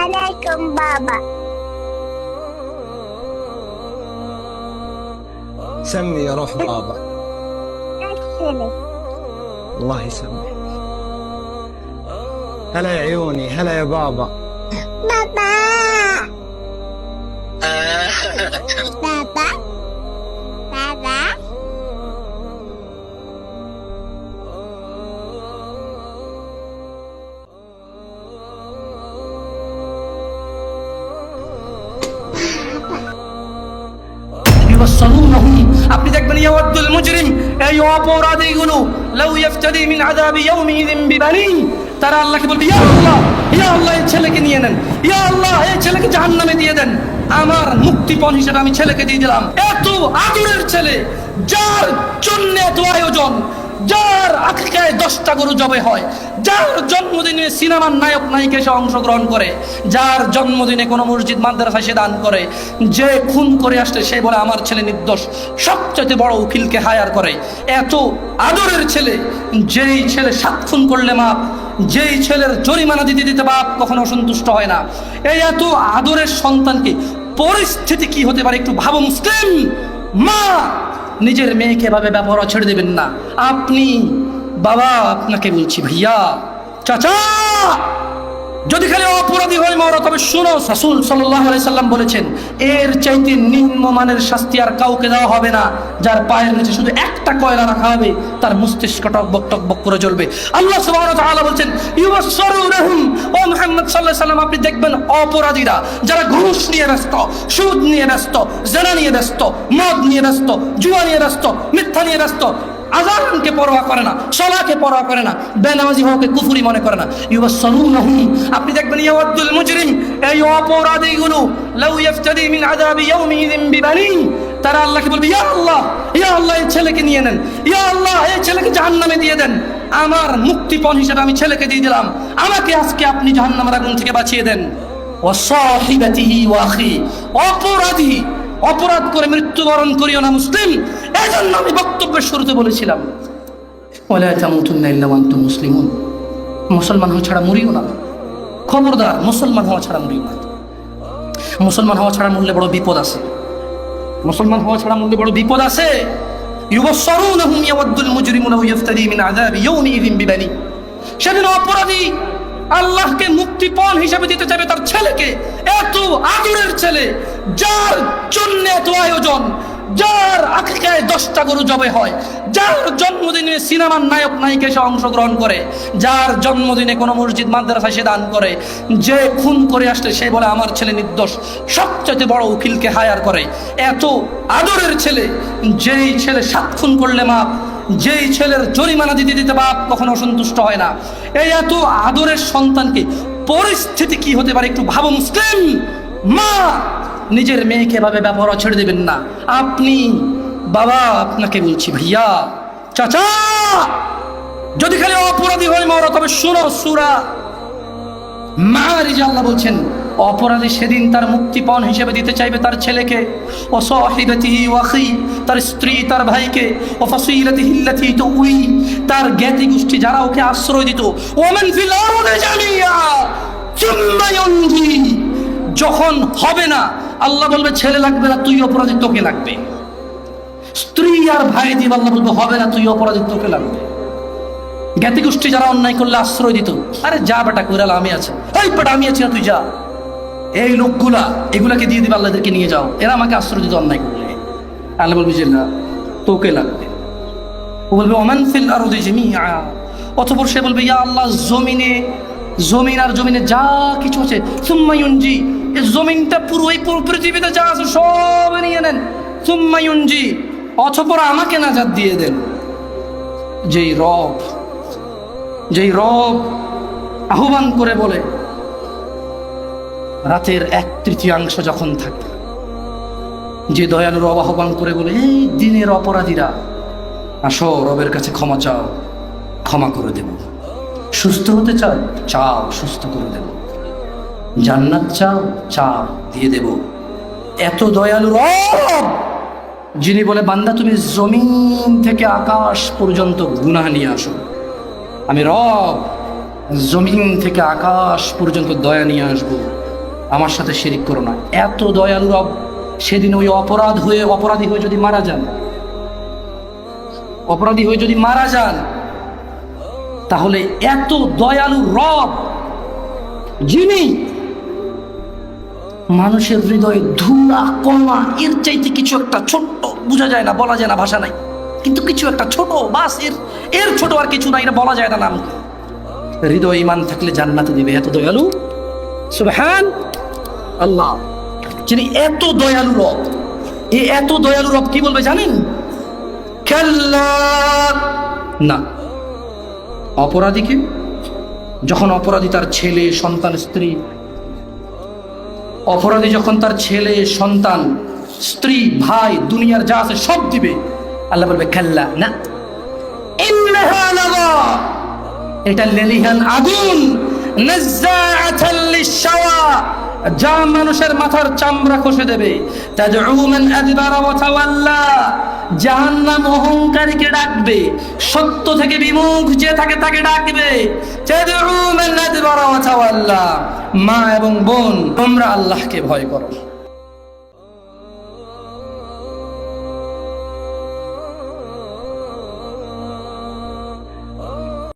আলাইকুম বাবা। سمي يا روح بابا. أسلم. الله يسميك. هلا يا عيوني، هلا يا بابا. بابا. بابا. بابا. আপনি দেখবেন ইয়াওয়াদুল মুজরিম, এই অপরাধীগুলো লাউ ইফতাদি মিন আযাবি ইয়াউমিযিন বিবানি, তারা আল্লাহকে বলবে ইয়া আল্লাহ, ইয়া আল্লাহ এই ছেলেকে নিয়ে নেন, ইয়া আল্লাহ এই ছেলেকে জাহান্নামে দিয়ে দেন, আমার মুক্তিপণ হিসেবে আমি ছেলেকে দিয়ে দিলাম। এত আদরের ছেলে, যার জন্য এত আয়োজন, যার আকিকায় 10টা গরু জবে হয়, যার জন্মদিনে সিনেমার নায়ক নায়িকা এসে অংশগ্রহণ করে, যার জন্মদিনে কোনো মসজিদ মাদ্রাসায় সে দান করে, যে খুন করে আসলে সে বলে আমার ছেলে নির্দোষ, সবচেয়ে বড় উকিলকে হায়ার করে। এত আদরের ছেলে, যেই ছেলে 7 খুন করলে মাপ, যেই ছেলের জরিমানা দিতে দিতে বাপ কখনো সন্তুষ্ট হয় না, এই এত আদরের সন্তানকে পরিস্থিতি কি হতে পারে একটু ভাবো মুসলিম মা। নিজের মেয়েকে এভাবে ব্যবহার ছেড়ে দেবেন না। আপনি বাবা, আপনাকে বলছি ভাইয়া, চাচা, যদি খালি অপরাধী হয় মরো, তবে শুনো রাসূল সাল্লাল্লাহু আলাইহি সাল্লাম বলেছেন এর চাইতে নিম্নমানের শাস্তি আর কাউকে দেওয়া হবে না। যার পায়ের নিচে শুধু একটা কয়লা রাখা হবে, তার মস্তিষ্ক টকবক টকবক করে জ্বলবে। আল্লাহ সুবহানাহু ওয়া তাআলা বলেন ইউবাসসিরুনহুম, ও মুহাম্মদ সাল্লাল্লাহু আলাইহি সাল্লাম আপনি দেখবেন অপরাধীরা যারা ঘুষ নিয়ে ব্যস্ত, সুদ নিয়ে ব্যস্ত, জিনা নিয়ে ব্যস্ত, মদ নিয়ে ব্যস্ত, জুয়া নিয়ে ব্যস্ত, মিথ্যা নিয়ে ব্যস্ত, আযানকে পরোয়া করে না, সালাকে পরোয়া করে না, বেনামাজি হওয়াকে কুফরি মনে করে না, ইউবাসসিরুনহুম আপনি দেখবেন ইয়াওয়াদুল মুজরিম, এই অপরাধীগুলো লাউ ইফতাদি মিন আযাবি ইয়াউমিযিন বিবানি, তারা আল্লাহকে বলবে ইয়া আল্লাহ, ইয়া আল্লাহ এই ছেলেকে নিয়ে নেন, ইয়া আল্লাহ এই ছেলেকে জাহান্নামে দিয়ে দেন, আমার মুক্তিপণ হিসেবে আমি ছেলেকে দিয়ে দিলাম, আমাকে আজকে আপনি জাহান্নামের আগুন থেকে বাঁচিয়ে দেন। ওয়া সাহিবাতিহি ওয়া আখি, অপরাধী অপরাধ করে মৃত্যুবরণ করিও না মুসলিম। এজন্য আমি বক্তব্যের শুরুতে বলেছিলাম ওয়ালা তামুতুন্না ইল্লা ওয়া আনতুম মুসলিমুন, মুসলমান হওয়া ছাড়া মরিও না, খবরদার মুসলমান হওয়া ছাড়া মরিও না। মুসলমান হওয়া ছাড়া মরলে বড় বিপদ আছে, মুসলমান হওয়া ছাড়া মরলে বড় বিপদ আছে। ইউবাসসিরুনহুম ইয়াওয়াদুল মুজরিমু লাউ ইফতাদি মিন আযাবি ইয়াউমিযিন বিবানি, সেদিন অপরাধী আল্লাহকে মুক্তিপণ হিসেবে দিতে চাইবে তার ছেলেকে। এত আদরের ছেলে, যার জন্য এত আয়োজন, যার আকিকায় 10টা গরু জবে হয়, যার জন্মদিনে সিনেমার নায়ক নায়িকা এসে অংশগ্রহণ করে, যার জন্মদিনে কোনো মসজিদ মাদ্রাসায় সে দান করে, যে খুন করে আসলে সে বলে আমার ছেলে নির্দোষ, সবচেয়ে বড় উকিলকে হায়ার করে। এত আদরের ছেলে, যেই ছেলে 7 খুন করলে মাপ, যেই ছেলের জরিমানা দিতে দিতে বাপ কখনো সন্তুষ্ট হয় না, এই এত আদরের সন্তানকে পরিস্থিতি কি হতে পারে একটু ভাবো মুসলিম মা। নিজের মেয়েকে এভাবে ব্যবহার ছেড়ে দেবেন না। আপনি বাবা, আপনাকে বলছি ভাইয়া, চাচা, যদি খালি অপরাধী হয় মরো, তবে শুনো সূরা মাআরিজ আল্লাহ বলছেন অপরাধী সেদিন তার মুক্তিপণ হিসেবে দিতে চাইবে তার ছেলেকে, ও সাহিবাতিহি ওয়া আখি, তার স্ত্রী, তার ভাইকে, ও ফাসিলাতিহি আল্লাতী তুই, তার জ্ঞাতি গোষ্ঠী যারা ওকে আশ্রয় দিত, ওয়া মান ফিল আরদি জামিয়া সুম্মা ইউনজি, যখন হবে না আল্লাহ বলবে ছেলে লাগবে না, তুই অপরাধী, তোকে লাগবে। স্ত্রী আর ভাই দিয়ে আল্লাহ বলবে হবে না, তুই অপরাধী, তোকে লাগবে। জ্ঞাতি গোষ্ঠী যারা অন্যায় করলে আশ্রয় দিত, আরে যা বেটা কইরাল আমি আছি, এই বেটা আমি আছি না, তুই যা। এই লোকগুলা এগুলাকে দিয়ে দিবে, আল্লাহদেরকে নিয়ে যাও, এরা আমাকে আশ্রয় দিত অন্যায় করলে। আল্লাহ বলবে যে না, তোকে লাগবে। ও বলবে ওমান ফিল আরদি জামিআ, অতঃপর সে বলবে ইয়া আল্লাহ জমিন আর জমিনে যা কিছু আছে, সুম্মা ইউনজি, এই জমিনটা পুরো এই পৃথিবীতে যা আছে সব নিয়ে নেন, সুম্মা ইউনজি, অতঃপর আমাকে নাজাত দিয়ে দেন। যেই রব আহ্বান করে বলে রাতের 1/3 যখন থাকে, যে দয়ালু রব আহ্বান করে বলে এই দিনের অপরাধীরা আসো রবের কাছে ক্ষমা চাও, ক্ষমা করে দেব। সুস্থ হতে চাও, চাও, সুস্থ করে দেব। জান্নাত চাও, চাও, দিয়ে দেব। এত দয়ালু রব, যিনি বলে বান্দা তুমি জমিন থেকে আকাশ পর্যন্ত গুনাহ নিয়ে আসো, আমি রব জমিন থেকে আকাশ পর্যন্ত দয়া নিয়ে আসবো, আমার সাথে শিরিক করো না। এত দয়ালু রব, সেদিন ওই অপরাধী হয়ে যদি মারা যান, তাহলে এত দয়ালু রব, যিনি মানুষের হৃদয়ে ধুলা কণা এর চাইতে কিছু একটা ছোট্ট, বোঝা যায় না, বলা যায় না, ভাষা নাই, কিন্তু কিছু একটা ছোট, বাস এর ছোট আর কিছু নাই, এটা বলা যায় না নাম। হৃদয় ঈমান থাকলে জান্নাতে দিবে, এত দয়ালু সুবহান আল্লাহ। যিনি এত দয়ালু রব, এত দয়ালু রব কি বলবে জানেন? কাল্লা, না। অপরাধীকে যখন অপরাধী তার ছেলে সন্তান স্ত্রী, অপরাধী যখন তার ছেলে সন্তান স্ত্রী ভাই দুনিয়ার যা আছে সব দিবে, আল্লাহ বলবে কাল্লা, না, ইন্নাহা লাযা, এটা লেলিহান আগুন, নাযাআতাল লিশাওয়া, যা মানুষের মাথার চামড়া খসে দেবে। তাদউ মান আদবারা ওয়া তাওয়াল্লা, জাহান্নাম অহংকারীকে ডাকবে, সত্য থেকে বিমুখ যে থাকে তাকে ডাকবে। তাদউ মান আদবারা ওয়া তাওয়াল্লা, মা এবং বোন তোমরা আল্লাহকে ভয় করো।